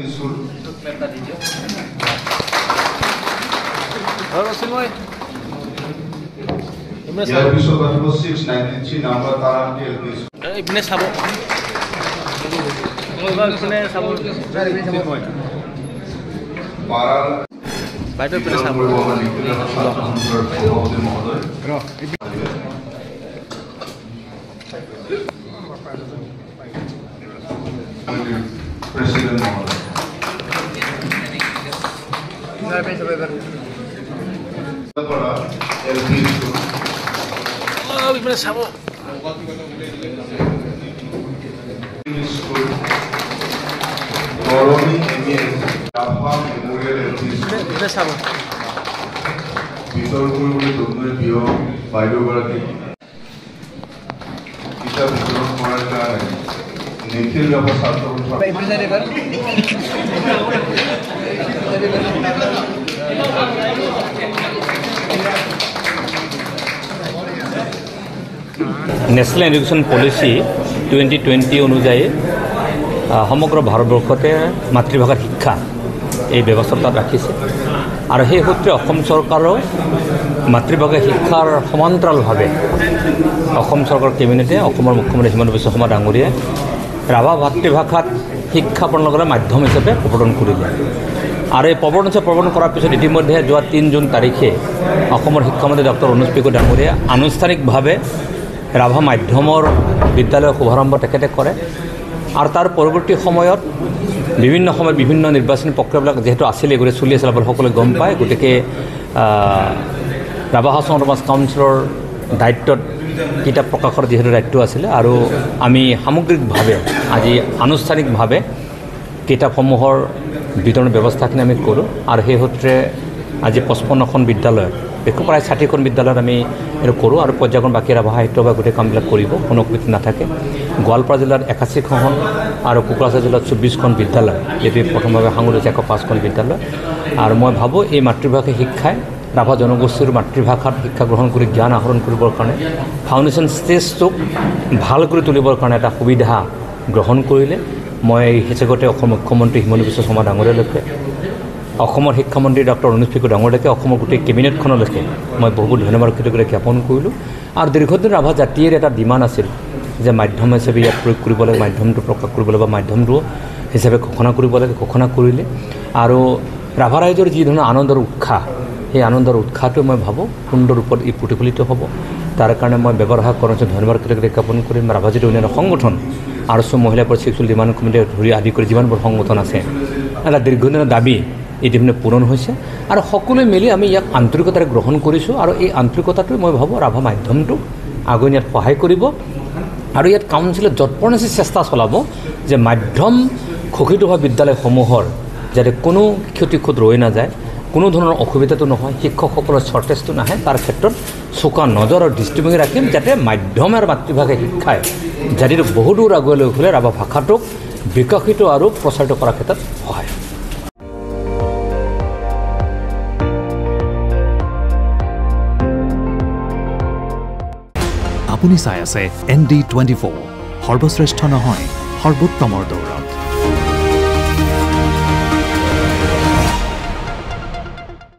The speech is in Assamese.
स्कूल ইয়াৰ পিছত আহিব 693 নাম্বাৰ তাৰান্তি এলপি স্কুল ইপিনে চাব পাৰাল বাইদেউ ইপিনে চাব প্রেসিডেন্ট মহোদয় এলপি স্কুল ইপিনে চাব স্কুল গরমি এমএস রাফা মেমোরিয়াল এলপি স্কুল ইপিনে চাব বিতৰণ কৰিবলৈ তৰুণৰ প্ৰিয় বাইদেউগৰাকী কিতাপ বিতৰণ কৰাৰ কাৰণে নিখিল ৰাভা ছাত্ৰ নেশ্যনেল এডুকেশ্যন পলিচি 2020 অনুযায়ী সমগ্ৰ ভাৰতবৰ্ষতে মাতৃভাষাৰ শিক্ষা এই ব্যৱস্থা তাত ৰাখিছে আৰু সেই সূত্ৰে অসম চৰকাৰৰ মাতৃভাষা শিক্ষাৰ সমান্তৰালভাৱে অসম চৰকাৰৰ কেবিনেটে অসমৰ মুখ্যমন্ত্ৰী হিমন্ত বিশ্ব শৰ্মা ডাঙৰীয়াই ৰাভা মাতৃভাষাত শিক্ষা প্ৰণালীৰ মাধ্যম হিচাপে প্ৰৱৰ্তন কৰিলে আৰু এই প্ৰৱৰ্তন কৰাৰ পিছত ইতিমধ্যে যোৱা 3 জুন তাৰিখে অসমৰ শিক্ষামন্ত্ৰী ডক্টৰ অনুজ পেগু ডাঙৰীয়াই আনুষ্ঠানিকভাৱে ৰাভা মাধ্যমৰ বিদ্যালয়ৰ শুভাৰম্ভ তেখেতে কৰে আৰু তাৰ পৰৱৰ্তী সময়ত বিভিন্ন সময়ত বিভিন্ন নিৰ্বাচনী প্ৰক্ৰিয়াবিলাক যেহেতু আছিল এগুলো চলি আছিল আপোনালোকে সকলোৱে গম পায় গতিকে ৰাভা ভাষা সমাজ কাউন্সিলৰ দায়িত্বত কিতাপ প্ৰকাশৰ যিহেতু দায়িত্ব আছিলে আৰু আমি সামগ্ৰিকভাৱে আজি আনুষ্ঠানিকভাৱে কিতাপসমূহৰ বিতৰণৰ ব্যৱস্থাখিনি আমি কৰোঁ আৰু সেই সূত্ৰে আজি 55খন বিদ্যালয়ত প্ৰায় 60খন বিদ্যালয়ত আমি এইটো কৰোঁ আৰু পৰ্যায়ক্ৰম বাকী ৰাভা সাহিত্য বা গোটেই কামবিলাক কৰিব কোনো অসুবিধা নাথাকে গোৱালপাৰা জিলাত 81খন আৰু কোকৰাঝাৰ জিলাত 24খন বিদ্যালয় যিটো প্ৰথমভাৱে সাঙুৰি 105খন বিদ্যালয় আৰু মই ভাবোঁ এই মাতৃভাষা শিক্ষাই ৰাভা জনগোষ্ঠীৰ মাতৃভাষাত শিক্ষা গ্ৰহণ কৰি জ্ঞান আহৰণ কৰিবৰ কাৰণে ফাউণ্ডেশ্যন ষ্টেজটোক ভাল কৰি তুলিবৰ কাৰণে এটা সুবিধা গ্ৰহণ কৰিলে মই হেচেগতে অসম মুখ্যমন্ত্ৰী হিমন্ত বিশ্ব শৰ্মা ডাঙৰীয়ালৈকে অসমৰ শিক্ষামন্ত্ৰী ডক্টৰ অনুজ পেগু ডাঙৰীয়ালৈকে অসমৰ গোটেই কেবিনেটখনলৈকে মই বহুত ধন্যবাদ কৃতজ্ঞতা জ্ঞাপন কৰিলোঁ আৰু দীৰ্ঘদিন ৰাভা জাতিৰ এটা ডিমাণ্ড আছিল যে মাধ্যম হিচাপে ইয়াত প্ৰয়োগ কৰিব লাগে মাধ্যমটো প্ৰকাশ কৰিব লাগে বা মাধ্যমটো হিচাপে ঘোষণা কৰিব লাগে ঘোষণা কৰিলে আৰু ৰাভা ৰাইজৰ যি ধৰণৰ আনন্দৰ উৎসাহ সেই আনন্দৰ উৎসাহটো মই ভাবোঁ সুন্দৰ ৰূপত ই প্ৰতিফলিত হ'ব তাৰ কাৰণে মই ব্যৱহাৰ কৰোঁ ধন্যবাদ কৃতজ্ঞতা জ্ঞাপন কৰিম ৰাভা জাতিৰ উন্নয়ন সংগঠন আৰু মহিলা পৰিচয় ডিমাণ্ড কমিটি ধৰি আদি কৰি যিমানবোৰ সংগঠন আছে এটা দীৰ্ঘদিনৰ দাবী ইতিমধ্যে পূৰণ হৈছে আৰু সকলোৱে মিলি আমি ইয়াক আন্তৰিকতাৰে গ্ৰহণ কৰিছোঁ আৰু এই আন্তৰিকতাটো মই ভাবোঁ ৰাভা মাধ্যমটোক আগুৱাই নিয়াত সহায় কৰিব আৰু ইয়াত কাউন্সিলে যৎপৰোনাস্তি চেষ্টা চলাব যে মাধ্যম ঘোষিত হোৱা বিদ্যালয়সমূহৰ যাতে কোনো ক্ষতিখুদ ৰৈ নাযায় কোনো ধৰণৰ অসুবিধাটো নহয় শিক্ষকসকলৰ শ্বৰ্টেজটো নাহে তাৰ ক্ষেত্ৰত চোকা নজৰ আৰু দৃষ্টিভংগী ৰাখিম যাতে মাধ্যম আৰু মাতৃভাষা শিক্ষাই জাতিটো বহু দূৰ আগুৱাই লৈ গ'লে ৰাভা ভাষাটোক বিকশিত আৰু প্ৰচাৰিত কৰাৰ ক্ষেত্ৰত সহায় আপুনি চাই আছে ND24 সৰ্বশ্ৰেষ্ঠ নহয় সৰ্বোত্তমৰ দৌৰত